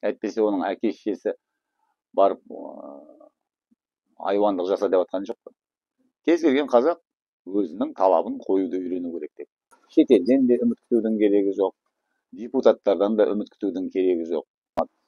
Әйтпесе оның әке шешесі барып айуандық жаса деп жатқан жоқ. Кез келген қазақ өзінің талабын қоюды үйрену керек деп. Шетелден де үміт күтудің керегі жоқ, депутаттардан да үміт күтудің керегі жоқ.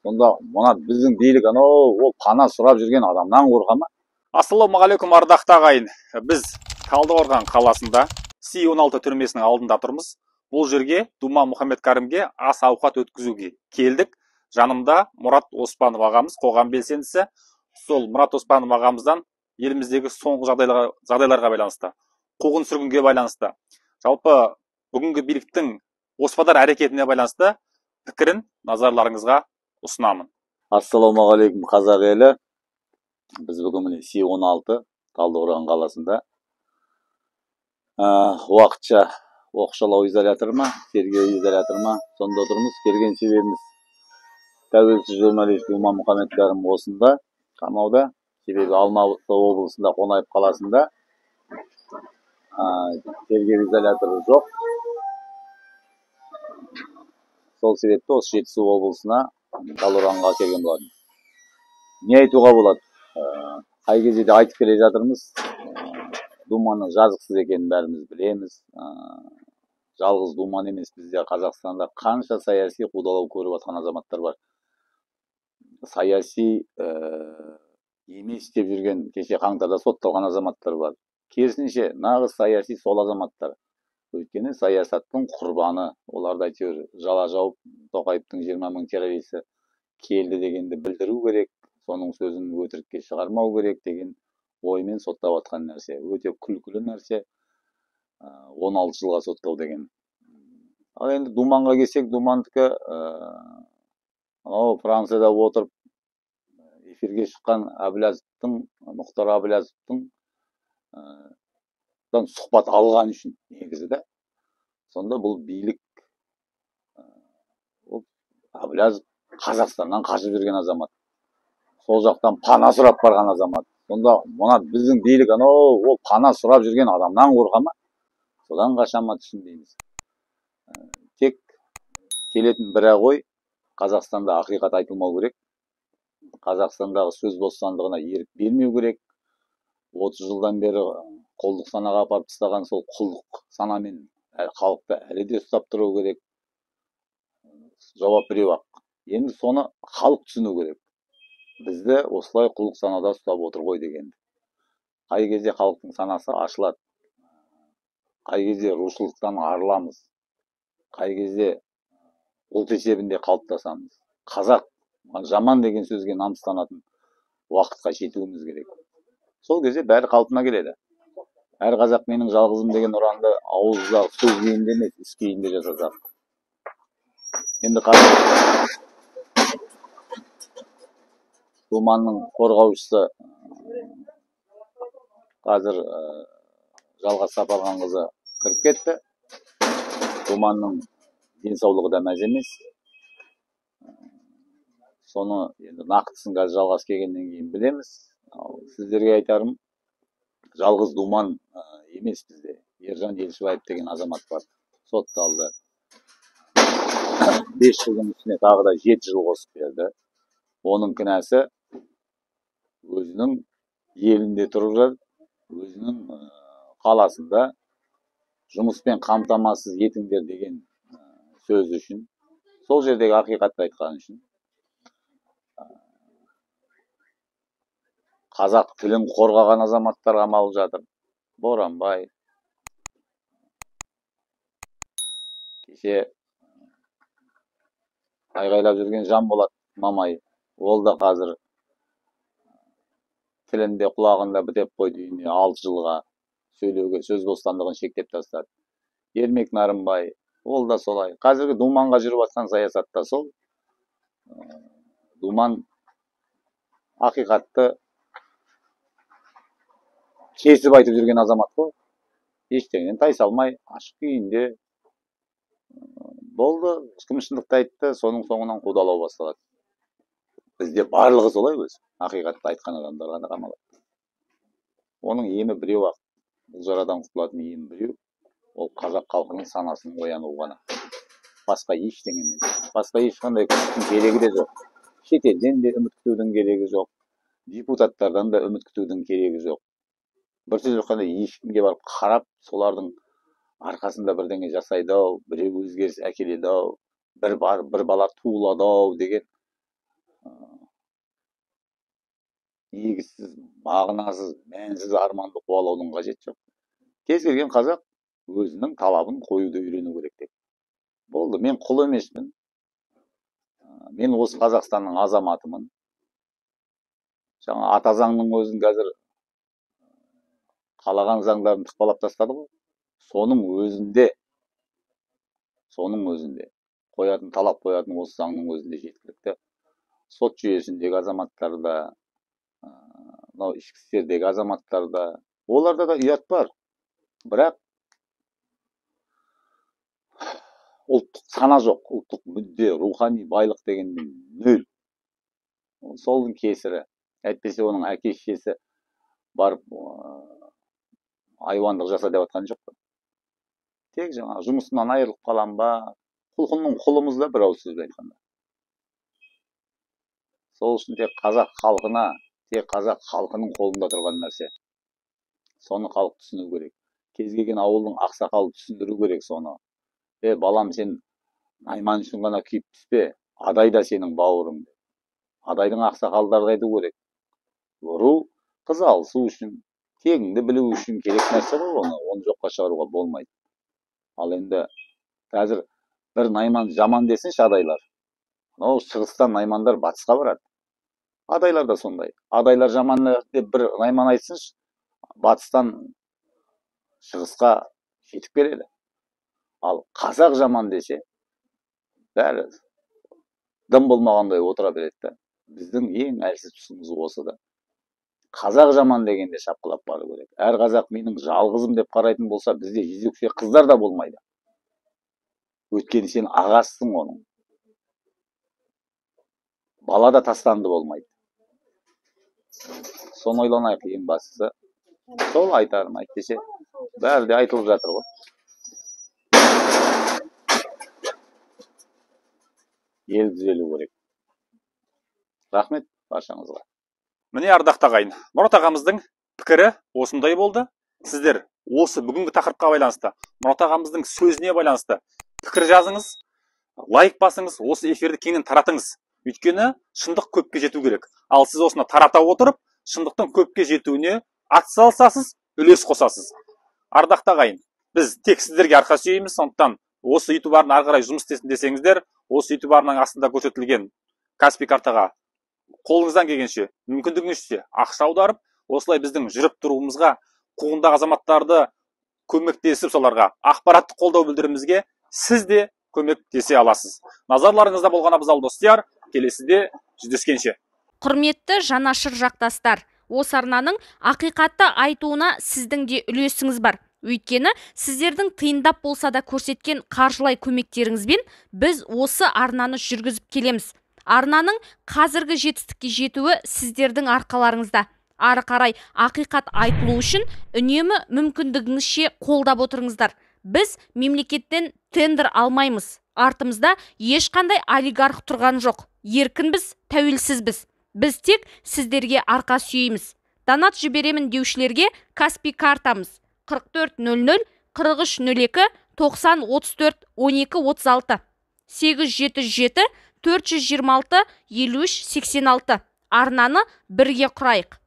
Сонда мына біздің билік ол пана сұрап жүрген адамнан қорқа ма? Ассалаумағалейкум ардақты ағайын. Біз Талдықорған қаласында Си-16 түрмесінің алдында тұрмыз. Бұл жерге Дума Мұхаммедкәрімге ас ауқат өткізуге келдік. Жанымда Мұрат Оспанов ағамыз, қоғам белсендісі. Сол Мұрат Оспанов ағамыздан еліміздегі соңғы жағдайларға байланысты, қуғын сүргінге байланысты, жалпы бүгінгі биліктің оспадар әрекетіне байланысты пікірін назарларыңызға ұсынамын. Ассалаумағалейкум қазақ елі. Біз бүгін міне Си-16 Талдықорған қаласында уақытша оқшаулау изоляторы ма, тергеу изоляторы ма, сонда отырмыз. Келген себебіміз тәуелсіз журналист Дума Мұхаммедкәрім осында қамауда, себебі Алматы облысында Қонаев қаласында тергеу изоляторы жоқ. Сол себепті осы Жетісу облысына Талдықорғанға келген болатын. Не айтуға болады? Қай кезде де айтып келе жатырмыз. Думаның жазықсыз екенін бәріміз білеміз. Жалғыз Думан емес, бізде Қазақстанда қанша саяси қудалау көріп жатқан азаматтар бар. Саяси емес деп жүрген, кеше қаңтарда сотталған азаматтар бар. Керісінше, нағыз саяси сол азаматтар. Өйткені саясаттың құрбаны. Оларды әйтеуір жала жауып, Тоқаевтың 20 мың террористі келді дегенді білдіру керек. Соның сөзін өтірікке шығармау керек деген оймен соттап жатқан нәрсе. Өте күлкілі нәрсе. 16 жылға соттау деген. Ал енді Думанға келсек, Думандікі Францияда отырып эфирге шыққан Мұхтар Әбіләзовтың сұхбат алған үшін негізі де. Сонда бұл билік Әбіләзов Қазақстаннан қашып жүрген азамат. Сол жақтан пана сұрап барған азамат. Сонда мына біздің билік ол пана сұрап жүрген адамнан қорқа ма? Содан қаша ма түсінбейміз. Тек келетін бір-ақ ой, Қазақстанда ақиқат айтылмау керек. Қазақстандағы сөз бостандығына ерік бермеу керек. 30 жылдан бері құлдық санаға апарып тастаған сол құлдық санамен халықты әлі де ұстап тұру керек. Жауап біреу-ақ. Енді соны халық түсіну керек. Бізді осылай құлдық санада ұстап отыр ғой дегенді. Қай кезде халықтың санасы ашылады. Қай кезде рушылықтан арыламыз. Қай кезде ұлт есебінде қалыптасамыз. Қазақ жаман деген сөзге намыстанатын уақытқа жетуіміз керек. Сол кезде бәрі қалпына келеді. Әр қазақ менің жалғызым деген ұранды ауыздағы сөз күйінде емес, іс күйінде жасасақ. Енді қазір Думанның қорғаушысы қазір Жалғас Сапарханқызы кіріп кетті. Думанның денсаулығы да мәз емес. Соны енді нақтысын қазір Жалғас келгеннен кейін білеміз. Сіздерге айтарым, жалғыз Думан емес бізде. Ержан Елшібаев деген азамат бар. Сотталды. 5 жылдың үстіне тағы да 7 жыл қосып берді. Оның кінәсі өзінің елінде тұрып жатыр, өзінің қаласында жұмыспен қамтамасыз етіңдер деген сөз үшін, сол жердегі ақиқатты айтқан үшін, қазақ тілін қорғаған азаматтар қамалып жатыр. Боранбай, кеше айғайлап жүрген Жанболат Мамай, ол да қазір тілінде құлағында бітеп қойды, үйіне 6 жылға сөйлеуге сөз бостандығын шектеп тастады. Ермек Нарымбай, ол да солай. Қазіргі Думанға жүріп жатқан саясатта сол. Думан ақиқатты кесіп айтып жүрген азамат қой. Ештеңеден тайсалмай, ашық күйінде болды. Кім шындықты айтты, соның соңынан қудалау басталады. Бізде барлығы солай өзі. Ақиқатты айтқан адамдар ғана қамалады. Оның емі біреу-ақ. Бұл жарадан құтылатын емі біреу. Ол қазақ халқының санасының оянуы ғана. Басқа ештеңе емес. Басқа ешқандай күштің керегі де жоқ. шетелден де үміт күтудің керегі жоқ, депутаттардан да үміт күтудің керегі жоқ. Бір сөз айтқанда ешкімге барып қарап, солардың арқасында бірдеңе жасайды ау, біреу өзгеріс әкеледі ау, бір бала туылады ау деген негізсіз, мағынасыз, мәнсіз арманды қуалаудың қажеті жоқ. Кез келген қазақ өзінің талабын қоюды үйрену керек деп. Болды, мен құл емеспін. Мен осы Қазақстанның азаматымын. Жаңа ата заңның өзін қазір қалаған заңдарын тықпалап тастады ғой. Соның өзінде қоятын талап қоятын осы заңның өзінде жеткілікті. Сот жүйесіндегі азаматтарда, мынау ішкі істердегі азаматтарда, оларда да ұят бар. Бірақ ұлттық сана жоқ, ұлттық мүдде, рухани байлық деген нөл. Солдың кесірі. Әйтпесе оның әке-шешесі барып айуандық жаса деп атқан жоқ. Тек жаңа жұмысынан айырылып қалам ба, құлқынның құлымыз да, бір ауыз сөзбен айтқанда. Сол үшін тек қазақ халқының қолында тұрған нәрсе. Соны халық түсіну керек. Кез келген ауылдың ақсақалы түсіндіру керек соны. Балам, сен Найман үшін ғана күйіп түспе, адай да сенің бауырың. Адайдың ақсақалдарды айту керек. Ру қыз алысу үшін, тегіңді білу үшін керек нәрсе ғой, оны жоққа шығаруға болмайды. Ал енді қазір бір Найман жаман десінші адайлар. Шығыстан Наймандар батысқа барады. Адайлар да сондай. Адайлар жаман деп бір Найман айтсыншы, батыстан шығысқа жетіп береді. Ал қазақ жаман десе, бәрі дым болмағандай отыра береді. Біздің ең әлсіз тұсымыз осы да. Қазақ жаман дегенде шапқылап бару керек. Әр қазақ менің жалғызым деп қарайтын болса, бізде жезөкше қыздар да болмайды. Өйткені сен ағасысың оның. Бала да тастанды болмайды. Соны ойланайық, ең бастысы. Сол айтарым, әйтпесе бәрі де айтылып жатыр ғой. Ел түзелу керек. Рахмет баршаңызға. Міне, ардақты ағайын, Мұрат ағамыздың пікірі осындай болды. Сіздер осы бүгінгі тақырыпқа байланысты, Мұрат ағамыздың сөзіне байланысты пікір жазыңыз, лайк басыңыз, осы эфирді кеңінен таратыңыз. Өйткені шындық көпке жету керек. Ал сіз осыны тарата отырып, шындықтың көпке жетуіне атсалысасыз, үлес қосасыз. Ардақты ағайын, біз тек сіздерге арқа сүйейміз. Сондықтан осы YouTube арна ары қарай жұмыс істесін десеңіздер, осы YouTube арнаның астында көрсетілген Каспий картаға қолыңыздан келгенше, мүмкіндігіңізше ақша аударып, осылай біздің жүріп тұруымызға, қуғындағы азаматтарды көмектесіп, соларға ақпараттық қолдау білдіруімізге сіз де көмектесе аласыз. Назарларыңызда болған абзал достар, келесіде жүздескенше. Құрметті жанашыр жақтастар, осы арнаның ақиқатты айтуына сіздің де үлесіңіз бар. Өйткені сіздердің тиындап болса да көрсеткен қаржылай көмектеріңізбен біз осы арнаны жүргізіп келеміз. Арнаның қазіргі жетістікке жетуі сіздердің арқаларыңызда. Ары қарай ақиқат айтылу үшін үнемі мүмкіндігіңізше қолдап отырыңыздар. Біз мемлекеттен тендер алмаймыз. Артымызда ешқандай олигарх тұрған жоқ. Еркінбіз, тәуелсізбіз. Біз тек сіздерге арқа сүйейміз. Донат жіберемін деушілерге Каспий картамыз 4400 4302 90 34 12 36 877 426 53 86. Арнаны бірге құрайық.